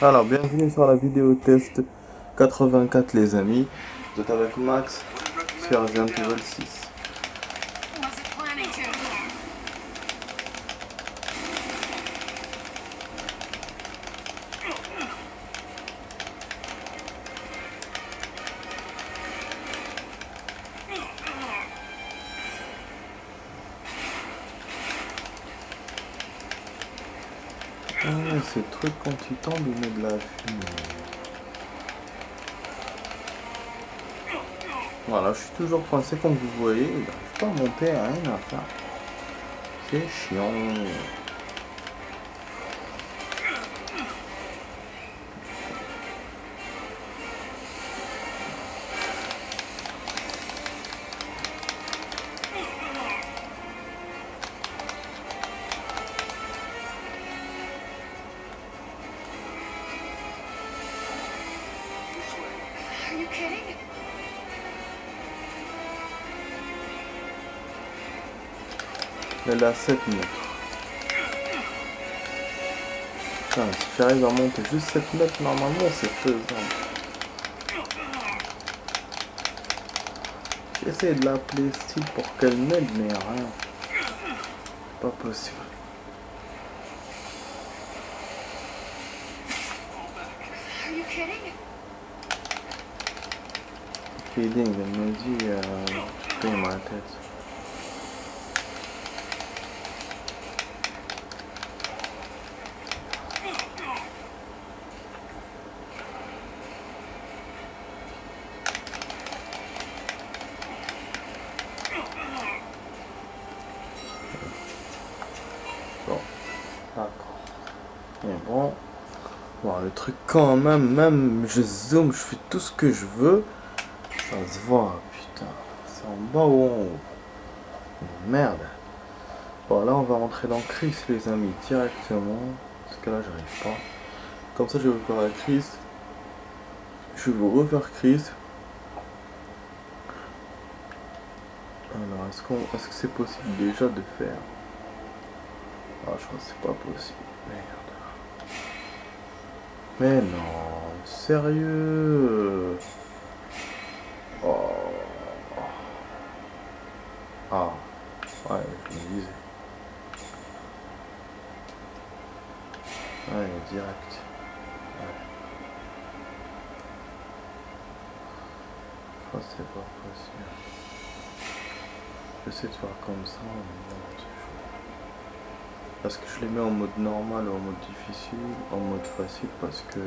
Alors, bienvenue sur la vidéo test 84 les amis. Vous êtes avec Max sur Resident Evil 6. Ah, ce truc quand tu tombes, il met de la fumée. Voilà, je suis toujours coincé comme vous voyez. Il n'arrive pas à monter, rien à faire. C'est chiant. Are you kidding? Elle est à 7 mètres. Putain, si j'arrive à monter juste 7 mètres, normalement c'est faisable. J'essaie de l'appeler style pour qu'elle m'aide, mais rien. Pas possible. Are you kidding? Feeding, elle me dit, tu payes ma tête. Bon, d'accord. Mais bon, le truc quand même, je zoome, je fais tout ce que je veux. Ça se voit, putain. C'est en bas ou en haut? Merde. Bon, là, on va rentrer dans Chris, les amis, directement. Parce que là, j'arrive pas. Comme ça, je vais vous faire la Chris. Je vais vous refaire Chris. Alors, est-ce que c'est possible déjà de faire? Ah, je crois que c'est pas possible. Merde. Mais non, sérieux? Oh. Ah, ouais, je me disais. Ouais, direct. Ouais. Je crois que c'est pas possible. J'essaie de faire comme ça, mais non, c'est chaud. Parce que je les mets en mode normal ou en mode difficile, en mode facile, parce que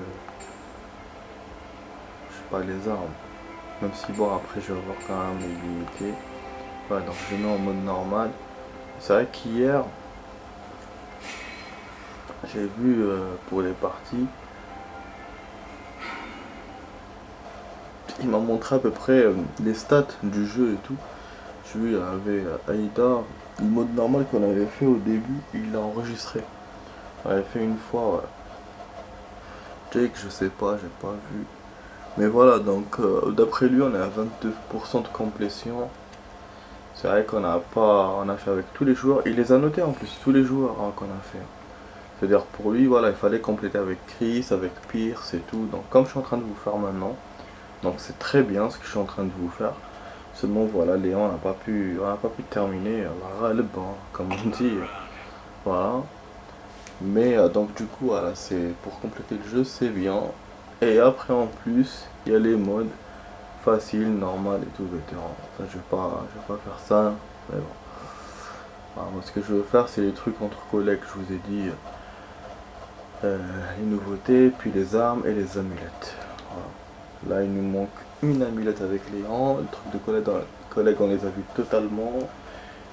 je sais pas les armes. Même si bon, après je vais avoir quand même les limités. Voilà, donc je les mets en mode normal. C'est vrai qu'hier, j'ai vu pour les parties, il m'a montré à peu près les stats du jeu et tout. J'ai vu, il y avait Aïda, le mode normal qu'on avait fait au début, il l'a enregistré. On l'avait fait une fois, ouais. Jake, je sais pas, j'ai pas vu. Mais voilà, donc d'après lui, on est à 22% de complétion. C'est vrai qu'on a pas, on a fait avec tous les joueurs. Il les a notés en plus, tous les joueurs hein, qu'on a fait. C'est-à-dire pour lui, voilà, il fallait compléter avec Chris, avec Pierce et tout. Donc comme je suis en train de vous faire maintenant, donc c'est très bien ce que je suis en train de vous faire. Seulement voilà, Léon on n'a pas pu terminer le banc, comme on dit. Voilà. Mais donc du coup, voilà, c'est pour compléter le jeu, c'est bien. Et après en plus, il y a les modes facile, normal et tout, vétéran. Ça, je vais pas faire ça, mais bon. Voilà, moi, ce que je veux faire, c'est les trucs entre collègues, je vous ai dit. Les nouveautés, puis les armes et les amulettes. Voilà. Là, il nous manque une amulette avec Léon. Le truc de collègue, on les a vus totalement.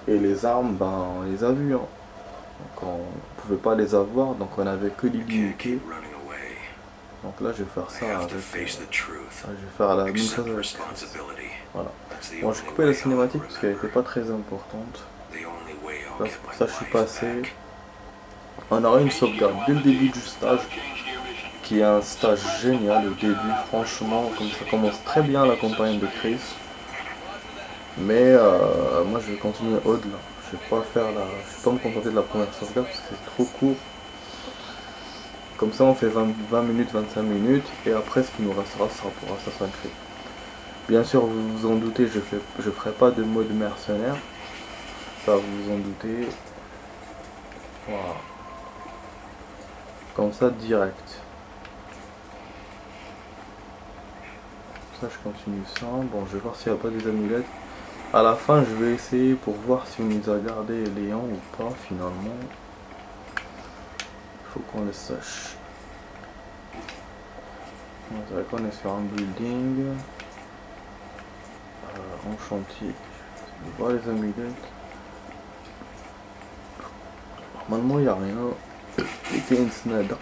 Et les armes, ben, on les a vus. Hein. Donc, on pouvait pas les avoir, donc on avait que l'illimité. Donc là, je vais faire ça avec. Je vais faire la même chose avec Chris. Voilà. Bon, j'ai coupé la cinématique parce qu'elle n'était pas très importante. Là, c'est pour ça que je suis passé. On aura une sauvegarde dès le début du stage, qui est un stage génial au début, franchement, comme ça commence très bien la campagne de Chris. Mais moi je vais continuer au-delà. Je vais pas me contenter de la première sauvegarde parce que c'est trop court. Comme ça, on fait 20 minutes, 25 minutes, et après, ce qui nous restera sera pour Assassin's Creed. Bien sûr, vous vous en doutez, je ferai pas de mode mercenaire. Ça, vous vous en doutez. Voilà. Comme ça, direct. Ça, je continue ça. Bon, je vais voir s'il n'y a pas des amulettes. À la fin, je vais essayer pour voir si on nous a gardé Léon ou pas, finalement. Il faut qu'on le sache. On dirait qu'on est sur un building. En chantier. Je vais voir les amulettes. Normalement, il n'y a rien. Et une snadaq.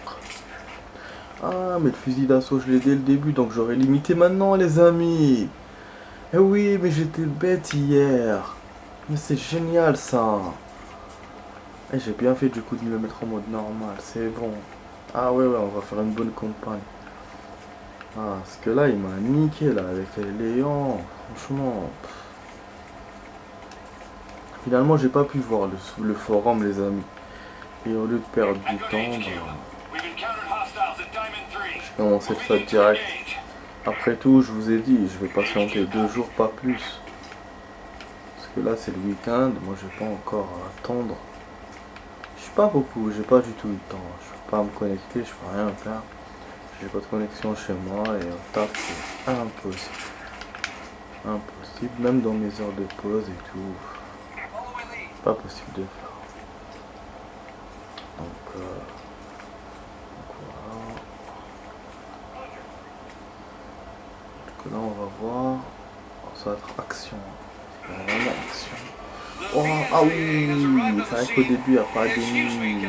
Ah, mais le fusil d'assaut, je l'ai dès le début, donc j'aurais limité maintenant, les amis. Eh oui, mais j'étais bête hier. Mais c'est génial, ça. Et j'ai bien fait du coup de me le mettre en mode normal, c'est bon. Ah ouais, on va faire une bonne campagne. Ah, parce que là, il m'a niqué, là, avec les Léons. Franchement. Finalement, j'ai pas pu voir le forum, les amis. Et au lieu de perdre du temps, j'ai commencé ça direct. Après tout, je vous ai dit, je vais patienter 2 jours, pas plus. Parce que là, c'est le week-end, moi, je vais pas encore attendre. Je suis pas beaucoup, j'ai pas du tout le temps. Je peux pas me connecter, je peux rien faire. J'ai pas de connexion chez moi et au taf, c'est impossible. Impossible, même dans mes heures de pause et tout. Pas possible de faire. Donc voilà. Donc là, on va voir. Ça va être action. Vraiment action. Oh, ah oui, c'est vrai qu'au début, il n'y a pas d'ennemis.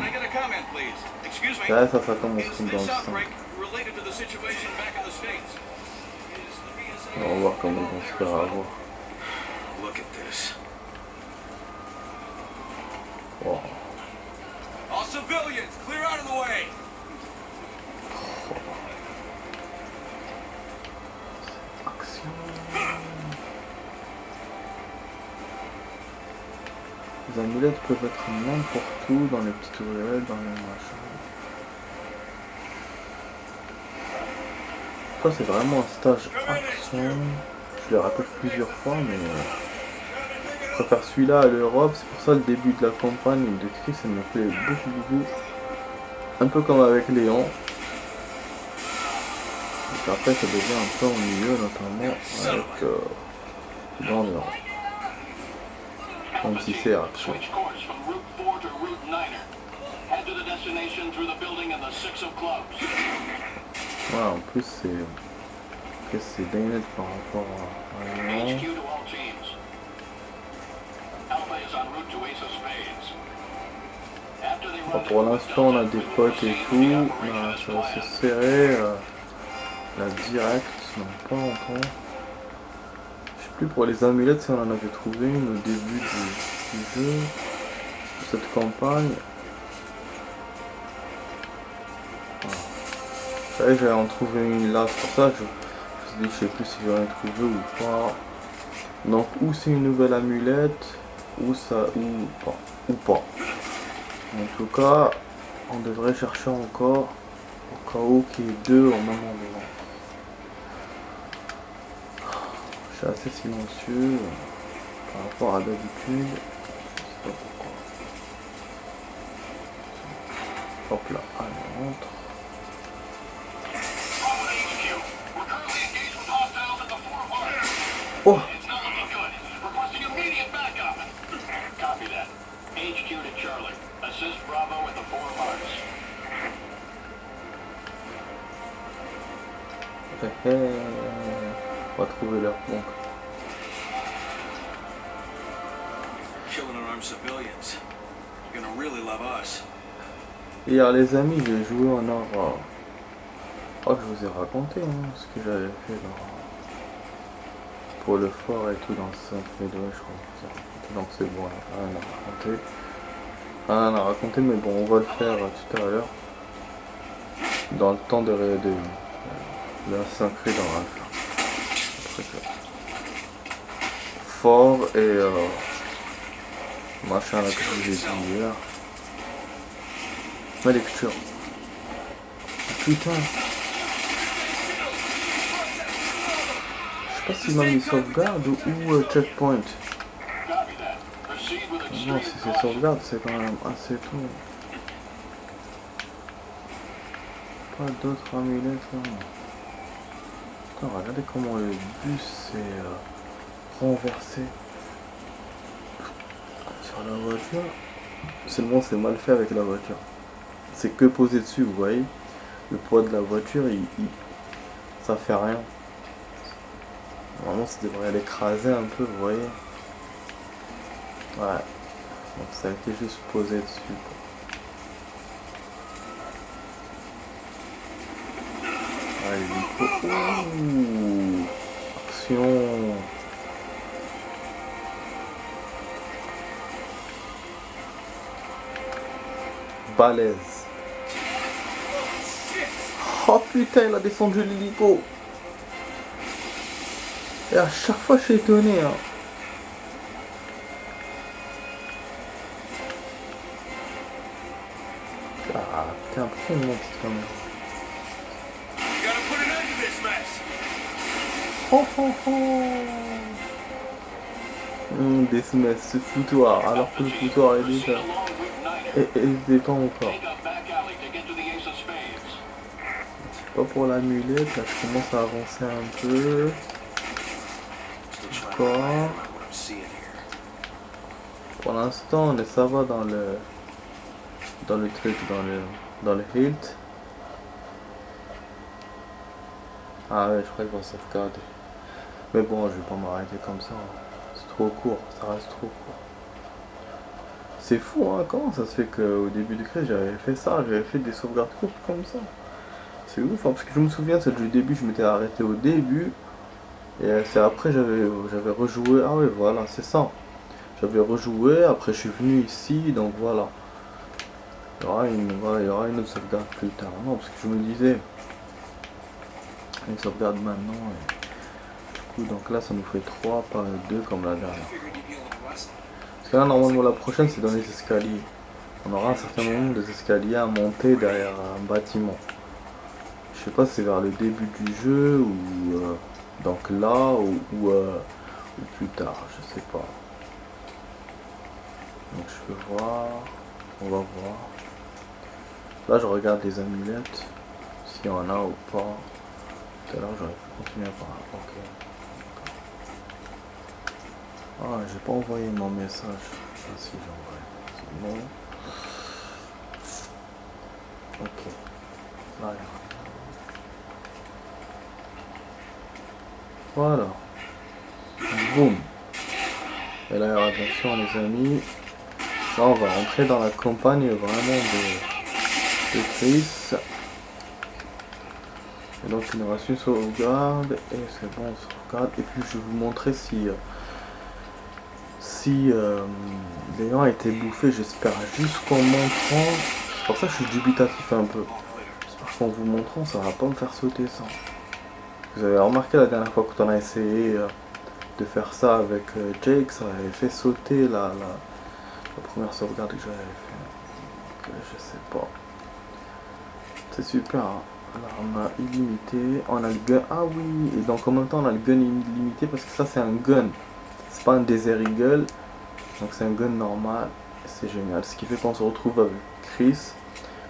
Là, ça commence comme dans le sang. On va voir comment ils vont se faire avoir. Wow. Action. Les amulettes peuvent être n'importe où, dans les petites ruelles, dans les machins. Ça, c'est vraiment un stage action. Je le répète plusieurs fois, mais je préfère celui-là à l'Europe. C'est pour ça le début de la campagne de Chris, ça me plaît beaucoup. Un peu comme avec Léon. Et après, ça devient un peu ennuyeux, notamment avec dans Léon. Même si c'est action. Voilà, en plus c'est dingue par rapport à Léon. Bon, pour l'instant on a des potes et tout, ça va se serrer la direct, non pas longtemps. Je sais plus pour les amulettes si on en avait trouvé une au début du jeu, de cette campagne. Voilà. J'allais en trouver une là, c'est pour ça que je me suis dit, je sais plus si j'en ai trouvé ou pas. Donc ou c'est une nouvelle amulette, ou ça, ou pas. En tout cas, on devrait chercher encore au cas où qu'il y ait 2 au même endroit. Je suis assez silencieux par rapport à d'habitude. Je sais pas pourquoi. Hop là, allez, on rentre. Oh! On va trouver leur banque. Hier les amis, j'ai joué en or. Je crois que je vous ai raconté ce que j'avais fait pour le fort et tout dans ce 5 je crois que je vous ai raconté. Donc c'est bon, rien à raconter. Rien à raconter, mais bon, on va le faire tout à l'heure. Dans le temps de s'inscrire dans Alpha. Fort et machin là que je vous ai dit hier. Ma lecture. putain. Je sais pas s'il m'a mis sauvegarde ou checkpoint. Non, si c'est sauvegarde, c'est quand même assez tôt. Pas d'autres amulettes là. Putain, regardez comment le bus s'est renversé sur la voiture. Seulement c'est mal fait avec la voiture. C'est que posé dessus, vous voyez. Le poids de la voiture, ça fait rien. Normalement ça devrait l'écraser un peu, vous voyez. Ouais. Donc ça a été juste posé dessus, quoi. Ouais, ouh, action. Balèze. Oh putain, il a descendu l'hélico. Et à chaque fois, je suis étonné. Hein. Ah putain, pourquoi il monte quand même? Oh oh oh. Des smiths, ce foutoir, alors que le foutoir est déjà... Et il dépend encore. Pas pour l'amulette, là je commence à avancer un peu. Encore. Pour l'instant, ça va dans le truc, dans le hilt. Ah ouais, je crois qu'il va sauvegarder. Mais bon, je vais pas m'arrêter comme ça. C'est trop court, ça reste trop court. C'est fou, hein, comment ça se fait qu'au début du Chris, j'avais fait ça, j'avais fait des sauvegardes courtes comme ça. C'est ouf, hein, parce que je me souviens, c'est du début, je m'étais arrêté au début. Et c'est après, j'avais rejoué. Ah ouais, voilà, c'est ça. J'avais rejoué, après je suis venu ici, donc voilà. Il y aura une autre sauvegarde plus tard. Non, parce que je me disais, une sauvegarde maintenant. Et... du coup, donc là, ça nous fait 3, pas 2 comme la dernière. Parce que là, normalement, la prochaine, c'est dans les escaliers. On aura un certain nombre d'escaliers à monter derrière un bâtiment. Je sais pas si c'est vers le début du jeu ou donc là ou plus tard, je sais pas. Donc je peux voir, on va voir. Là je regarde les amulettes, s'il y en a ou pas. Tout à l'heure j'aurais pu continuer par là. Ok. Ah, j'ai pas envoyé mon message. Ah si, j'ai envoyé. C'est bon. Ok. Là, voilà. Boum. Et là il y aura de l'action les amis. Là on va rentrer dans la campagne vraiment de Chris. Et donc il nous reste une sauvegarde. Et c'est bon, on sauvegarde. Et puis je vais vous montrer si Léon a été bouffé, j'espère, jusqu'en montrant. C'est pour ça que je suis dubitatif un peu. J'espère qu'en vous montrant ça va pas me faire sauter ça. Vous avez remarqué la dernière fois quand on a essayé de faire ça avec Jake, ça avait fait sauter la première sauvegarde que j'avais fait. Donc, je sais pas. C'est super. Hein. L'arme illimitée. On a le gun. Ah oui. Et donc en même temps on a le gun illimité parce que ça c'est un gun. C'est pas un Desert Eagle. Donc c'est un gun normal. C'est génial. Ce qui fait qu'on se retrouve avec Chris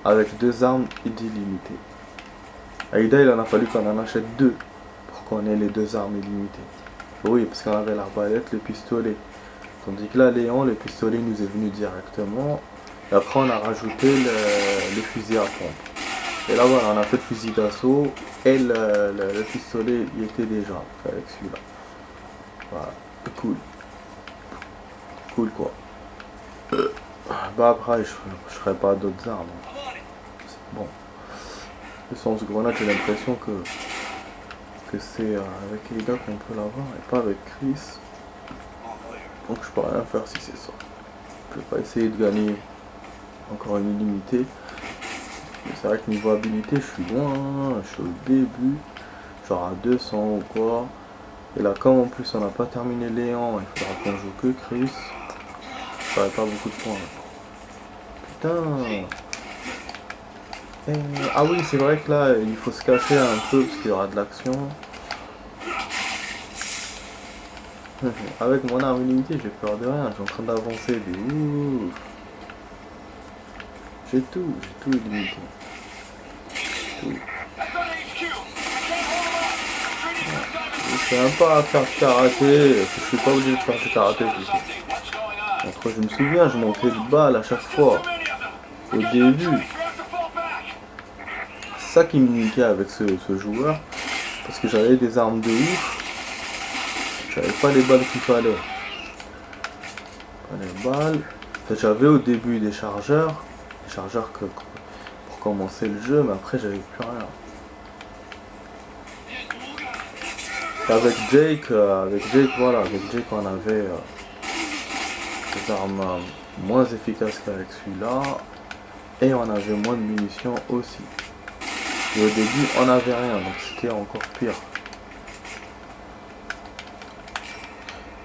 avec 2 armes illimitées. Aïda il en a fallu qu'on en achète 2 pour qu'on ait les 2 armes illimitées. Oui, parce qu'on avait l'arbalète, le pistolet. Tandis que là, Léon, le pistolet nous est venu directement. Et après, on a rajouté le fusil à pompe. Et là, voilà, on a fait le fusil d'assaut. Et le pistolet, il était déjà avec celui-là. Voilà, cool. Cool, quoi. Bah après, je ferai pas d'autres armes. C'est bon. Le sens-grenade, j'ai l'impression que c'est avec Aïda qu'on peut l'avoir et pas avec Chris. Donc je peux rien faire si c'est ça. Je vais pas essayer de gagner encore une illimitée. Mais c'est vrai que niveau habilité je suis loin, je suis au début. Genre à 200 ou quoi. Et là comme en plus on n'a pas terminé Léon, il faudra qu'on joue que Chris. Ça ferait pas beaucoup de points. Putain. Ah oui, c'est vrai que là, il faut se cacher un peu parce qu'il y aura de l'action. Avec mon arme illimitée, j'ai peur de rien. Je suis en train d'avancer de ouf. J'ai tout illimité. Tout. Je suis même pas à faire de karaté. Je suis pas obligé de faire de karaté plutôt. Après, je me souviens, je manquais de balles à chaque fois. Au début. C'est ça qui me niquait avec ce joueur. Parce que j'avais des armes de ouf. J'avais pas les balles qu'il fallait. Pas les balles. En fait, j'avais au début des chargeurs. Des chargeurs pour commencer le jeu, mais après j'avais plus rien. Avec Jake, voilà, avec Jake on avait des armes moins efficaces qu'avec celui-là. Et on avait moins de munitions aussi. Et au début on n'avait rien, donc c'était encore pire.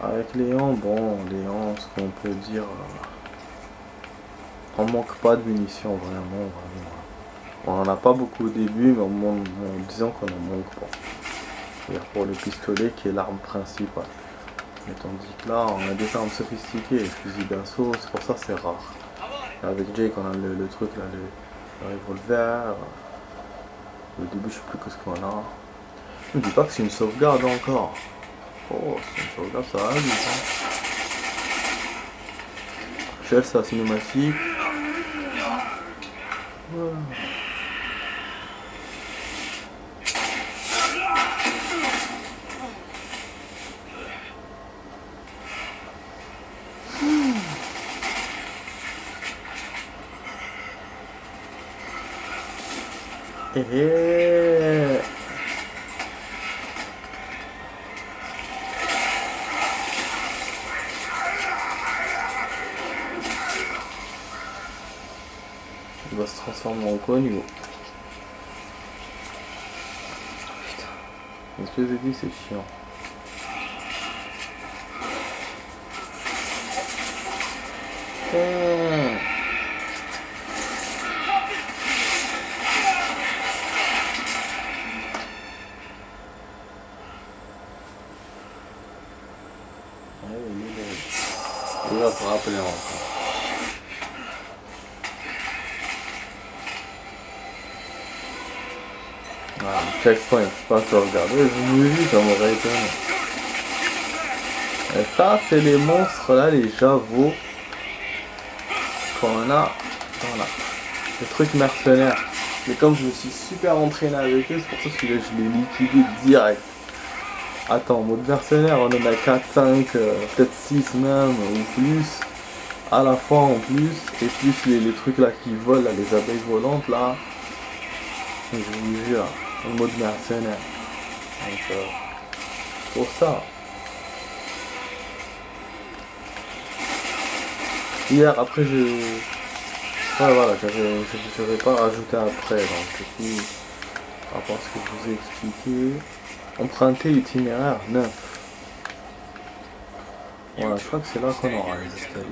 Avec Léon, ce qu'on peut dire, on manque pas de munitions vraiment. On en a pas beaucoup au début, mais disons qu'on en manque pas. C'est-à-dire pour le pistolet qui est l'arme principale. Mais tandis que là, on a des armes sophistiquées, les fusils d'assaut, c'est pour ça que c'est rare. Et avec Jake, on a le truc là, le revolver. Au début, je sais plus que ce qu'on a. Je me dis pas que c'est une sauvegarde encore. Oh, c'est une sauvegarde, ça va vite. Hein. Je laisse la cinématique. Ouais. Il va se transformer en connu. Putain. Ce que j'ai dit, c'est chiant. Il va se rappeler encore. Ah, checkpoint, pas se regarder, je me dis, ça m'aurait étonné. Et ça, c'est les monstres là, les javots qu'on a. Voilà. Les trucs mercenaires. Mais comme je me suis super entraîné avec eux, c'est pour ça que je l'ai liquidé direct. Attends, mode mercenaire, on en a 4, 5, peut-être 6 même, ou plus. À la fois en plus. Et plus les trucs là qui volent, là, les abeilles volantes là. Je vous jure, le mode mercenaire. Donc, pour ça. Hier, après, ouais, voilà, j'avais pas rajouté après, donc du coup, à part ce que je vous ai expliqué, emprunter itinéraire 9. Voilà, je crois que c'est là qu'on aura les escaliers.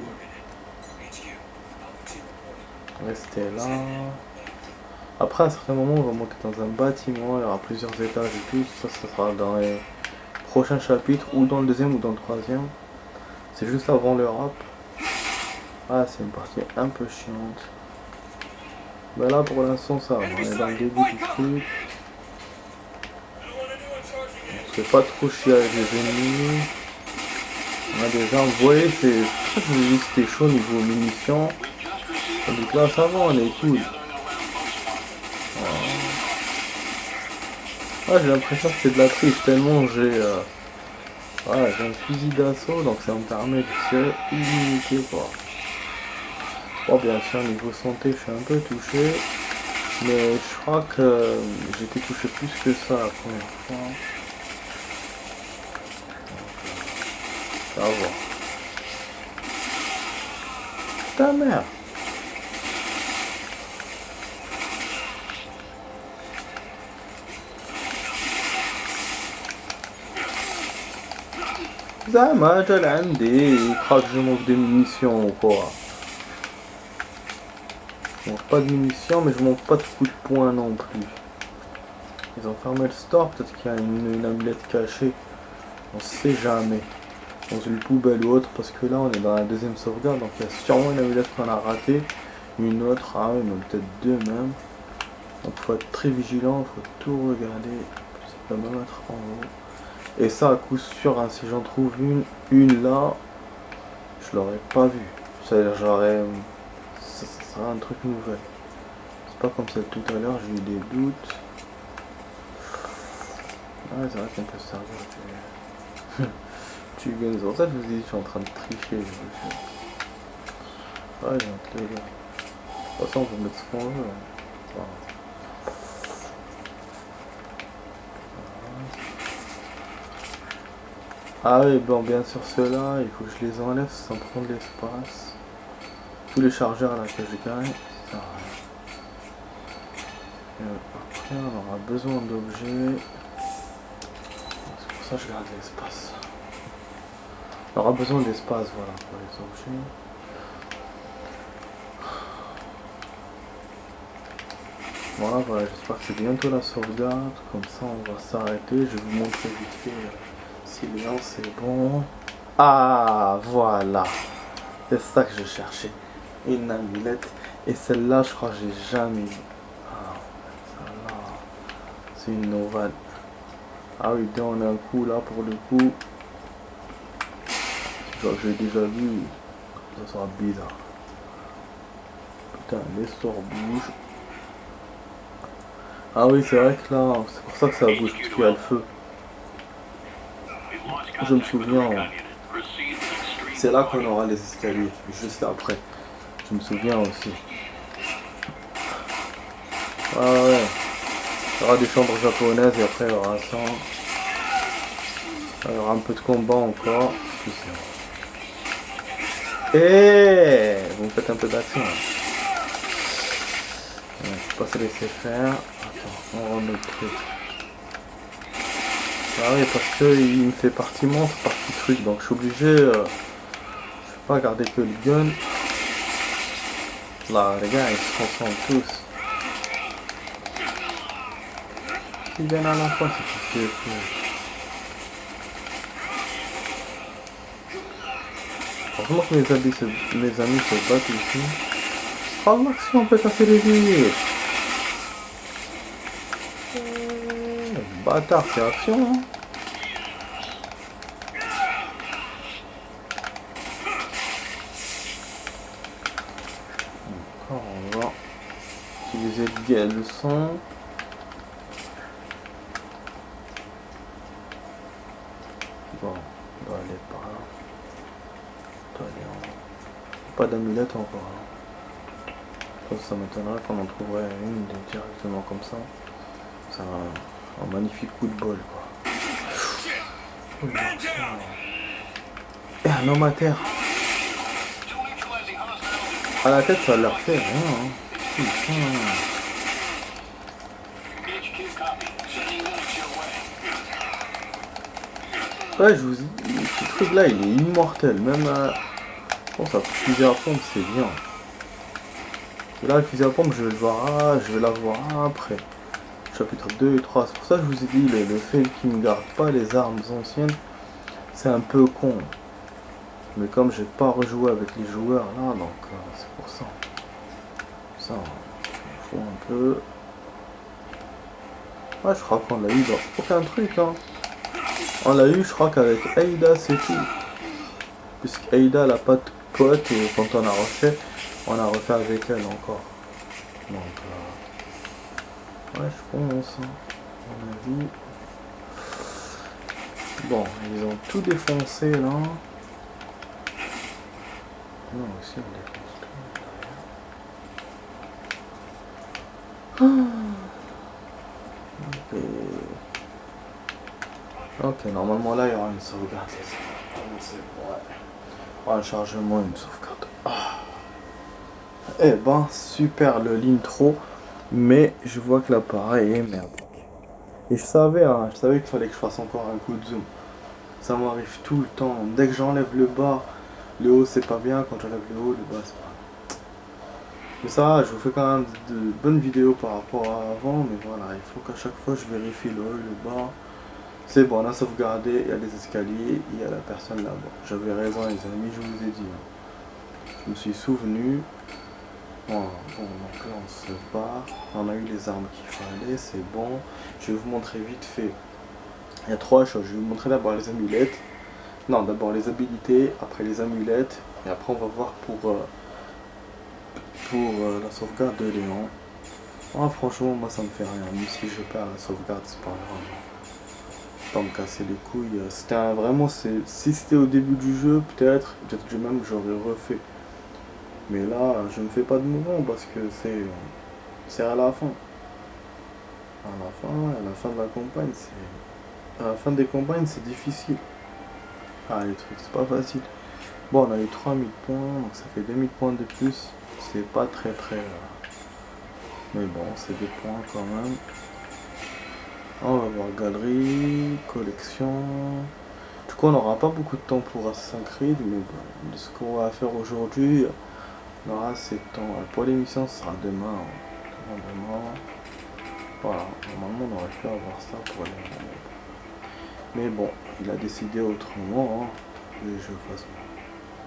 Restez là. Après, à un certain moment, on va monter dans un bâtiment, il y aura plusieurs étages et tout, ça sera dans les prochains chapitres, ou dans le deuxième ou dans le troisième. C'est juste avant l'Europe. Ah, c'est une partie un peu chiante. Mais là, pour l'instant, ça va. On est dans le début du truc. On se fait pas trop chier avec les ennemis. On a des armes. Vous voyez, c'est pour ça que je vous ai dit que c'était chaud niveau munitions. Donc là, ça va, on est cool. Ah, j'ai l'impression que c'est de la triche tellement j'ai voilà, j'ai un fusil d'assaut, donc ça me permet de tirer illimité quoi. Bon, bien sûr, niveau santé, je suis un peu touché, mais je crois que j'ai été touché plus que ça la première fois. Ça va voir. Ta mère. زعما جا لعندي يقعد جو موف دي ميسيون و كوا Je manque pas de munitions, mais je manque pas de coups de poing non plus. Ils ont fermé le store, peut-être qu'il y a une amulette cachée. On sait jamais. Dans une poubelle ou autre, parce que là on est dans la deuxième sauvegarde, donc il y a sûrement une amulette qu'on a ratée. Une autre, ah oui, mais peut-être deux même. Donc faut être très vigilant, faut tout regarder. Ça peut même être en haut. Et ça à coup sûr, hein, si j'en trouve une là, je l'aurais pas vu. C'est-à-dire j'aurais... Ça sera un truc nouvel. C'est pas comme ça tout à l'heure, j'ai eu des doutes. Ah c'est vrai qu'on peut se servir tu gagnes. C'est pour ça que je vous dis, je suis en train de tricher. Ouais, j'ai un truc là. De toute façon, on peut mettre ce qu'on veut. Hein. Ah oui, bon, bien sûr, ceux-là, il faut que je les enlève sans prendre l'espace. Tous les chargeurs là que je gagne, ça sert à rien. Après, on aura besoin d'objets. C'est pour ça que je garde l'espace. On aura besoin d'espace, voilà, pour les objets. Voilà, j'espère que c'est bientôt la sauvegarde. Comme ça, on va s'arrêter. Je vais vous montrer vite fait si bien c'est bon. Ah, voilà. C'est ça que je cherchais. Une amulette. Et celle-là, je crois que j'ai jamais vu. Ah, celle-là. C'est une novale. Ah oui, on a un coup là pour le coup. Genre j'ai déjà vu. Ça sera bizarre. Putain, les sorts bougent. Ah oui, c'est vrai que là, c'est pour ça que ça bouge, parce qu'il y a le feu. Je me souviens, c'est là qu'on aura les escaliers, juste après. Je me souviens aussi. Ah ouais. Il y aura des chambres japonaises et après il y aura ça. Il y aura un peu de combat encore. Et vous me faites un peu d'action. Je vais pas se laisser faire. Attends, on remet le truc. Ah oui, parce que il me fait partie monstre, partie truc, donc je suis obligé. Je vais pas garder que le gun. Là, les gars, ils se transforment tous. Ils viennent à la fois, c'est tout ce qui est. Heureusement que mes amis se battent ici. Oh, Maxi, on peut casser les vies. Bâtard, c'est action. Hein. Encore, on va utiliser le son. Bon, on doit aller par là. On doit aller en haut. Pas d'amulette encore. Hein. Ça m'étonnerait qu'on en trouverait une directement comme ça. C'est un magnifique coup de bol quoi. Et un homme à terre. À la tête ça leur fait rien. Hein. Putain. Ouais, je vous dis, ce truc là il est immortel. Même bon, ça fusil à pompe c'est bien. Et là le fusil à pompe je vais le voir, je vais l'avoir après. Chapitre 2 et 3. C'est pour ça que je vous ai dit, le fait qu'ils ne gardent pas les armes anciennes, c'est un peu con. Mais comme j'ai pas rejoué avec les joueurs là, donc c'est pour ça. Ça, il faut un peu. Ouais, je crois qu'on l'a eu dans aucun truc. Hein. On l'a eu, je crois qu'avec Aïda, c'est tout. Puisqu'Aïda n'a pas de pote et quand on a refait avec elle encore. Donc, ouais, je pense. Hein. On a vu. Bon, ils ont tout défoncé là. Non, aussi on défonce tout derrière. Ok, normalement là il y aura une sauvegarde. Ouais. Un chargement, une sauvegarde. Eh ben, super le l'intro. Mais je vois que l'appareil est merdique. Et je savais qu'il fallait que je fasse encore un coup de zoom. Ça m'arrive tout le temps. Dès que j'enlève le bas, le haut c'est pas bien. Quand j'enlève le haut, le bas c'est pas. Mais ça, je vous fais quand même de bonnes vidéos par rapport à avant, mais voilà, il faut qu'à chaque fois je vérifie le haut, le bas. C'est bon, on a sauvegardé, il y a les escaliers, il y a la personne là-bas. J'avais raison les amis, je vous ai dit. Je me suis souvenu. Voilà, bon, donc là on se barre, on a eu les armes qu'il fallait, c'est bon. Je vais vous montrer vite fait. Il y a trois choses, je vais vous montrer d'abord les amulettes. Non, d'abord les habilités, après les amulettes, et après on va voir pour la sauvegarde de Léon. Ah, franchement, moi ça me fait rien, même si je perds la sauvegarde, c'est pas grave. Pas me casser les couilles. C'était vraiment, si c'était au début du jeu, peut-être que même j'aurais refait. Mais là, je ne fais pas de mouvement parce que c'est à la fin. À la fin de la campagne, à la fin des campagnes, c'est difficile. Ah, les trucs, c'est pas facile. Bon, on a eu 3000 points, donc ça fait 2000 points de plus. C'est pas très. Mais bon, c'est des points quand même. On va voir galerie, collection. Du coup, on n'aura pas beaucoup de temps pour Assassin's Creed, mais bon, de ce qu'on va faire aujourd'hui, on aura assez de temps. Pour l'émission, ce sera demain. Demain. Voilà, normalement, on aurait pu avoir ça pour les. Mais bon, il a décidé autrement. Hein. Les jeux fassent.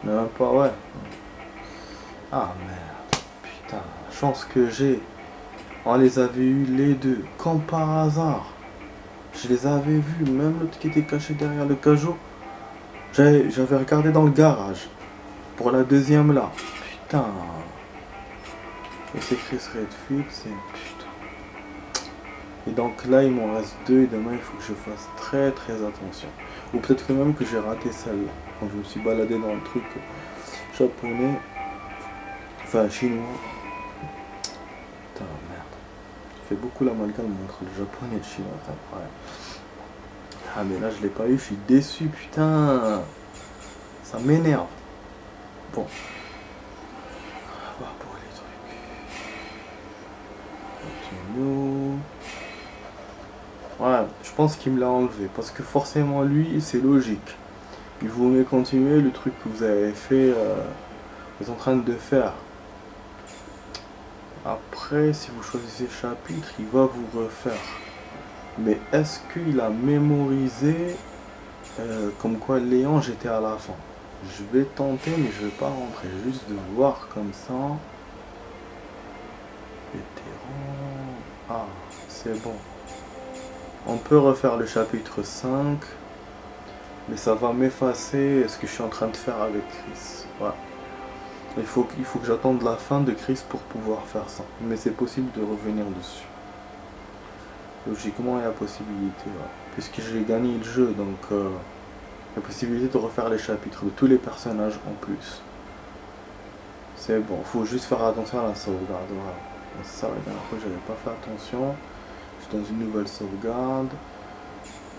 Mais même pas, ouais. Ah merde. Putain, la chance que j'ai. On les avait eu les deux, comme par hasard. Je les avais vus, même l'autre qui était caché derrière le cajot. J'avais regardé dans le garage. Pour la deuxième là. Putain. Et c'est Chris Redfield, c'est... Putain. Et donc là, il m'en reste deux et demain, il faut que je fasse très attention. Ou peut-être que même que j'ai raté celle-là. Quand je me suis baladé dans le truc japonais. Enfin, chinois. Putain, merde. Je fais beaucoup l'amalgame entre le japonais et le chinois, c'est incroyable. Ah mais là je l'ai pas eu, je suis déçu, putain. Ça m'énerve. Bon. On va voir pour les trucs. Continue. Ouais, je pense qu'il me l'a enlevé. Parce que forcément lui, c'est logique. Il vous met continuer le truc que vous avez fait. Vous êtes en train de faire. Après, si vous choisissez chapitre, il va vous refaire. Mais est-ce qu'il a mémorisé comme quoi Léon j'étais à la fin? Je vais tenter mais je vais pas rentrer, juste de voir comme ça. Vétéran. Ah, c'est bon. On peut refaire le chapitre 5. Mais ça va m'effacer ce que je suis en train de faire avec Chris. Ouais. Il faut que j'attende la fin de Chris pour pouvoir faire ça. Mais c'est possible de revenir dessus. Logiquement, il y a possibilité. Ouais. Puisque j'ai gagné le jeu, donc il y a possibilité de refaire les chapitres de tous les personnages en plus. C'est bon, faut juste faire attention à la sauvegarde. Voilà. C'est ça, la dernière fois, j'avais pas fait attention. Je suis dans une nouvelle sauvegarde.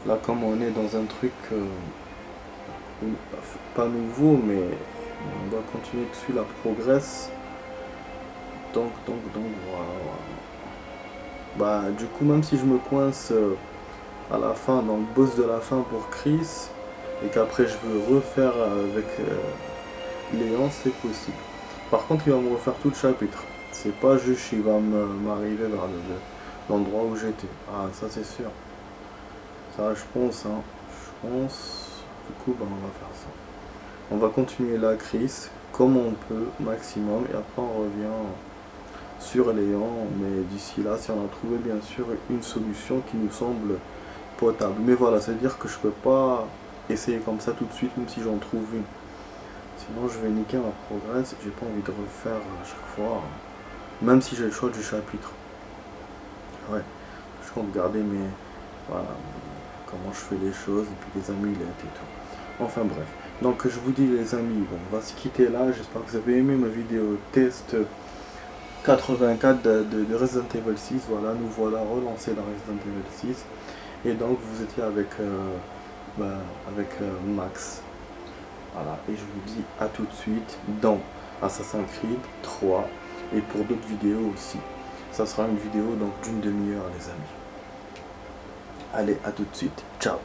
Là, comme on est dans un truc pas nouveau, mais on doit continuer dessus la progresse. Donc, voilà. Bah, du coup, même si je me coince à la fin, dans le boss de la fin pour Chris, et qu'après je veux refaire avec Léon, c'est possible. Par contre, il va me refaire tout le chapitre. C'est pas juste il va m'arriver vers l'endroit où j'étais. Ah, ça c'est sûr. Ça, je pense, hein. Je pense. Du coup, bah, on va faire ça. On va continuer la crise comme on peut, maximum, et après on revient sur Léon. Mais d'ici là, si on a trouvé bien sûr une solution qui nous semble potable. Mais voilà, c'est-à-dire que je peux pas essayer comme ça tout de suite, même si j'en trouve une. Sinon, je vais niquer ma progresse. J'ai pas envie de refaire à chaque fois, même si j'ai le choix du chapitre. Ouais, je compte garder mes. Voilà, comment je fais les choses, et puis les amulettes et tout. Enfin bref. Donc je vous dis les amis, bon, on va se quitter là. J'espère que vous avez aimé ma vidéo test 84 de Resident Evil 6. Voilà, nous voilà relancés dans Resident Evil 6. Et donc vous étiez avec, Max. Voilà, et je vous dis à tout de suite dans Assassin's Creed 3 et pour d'autres vidéos aussi. Ça sera une vidéo donc d'une demi-heure les amis. Allez, à tout de suite. Ciao.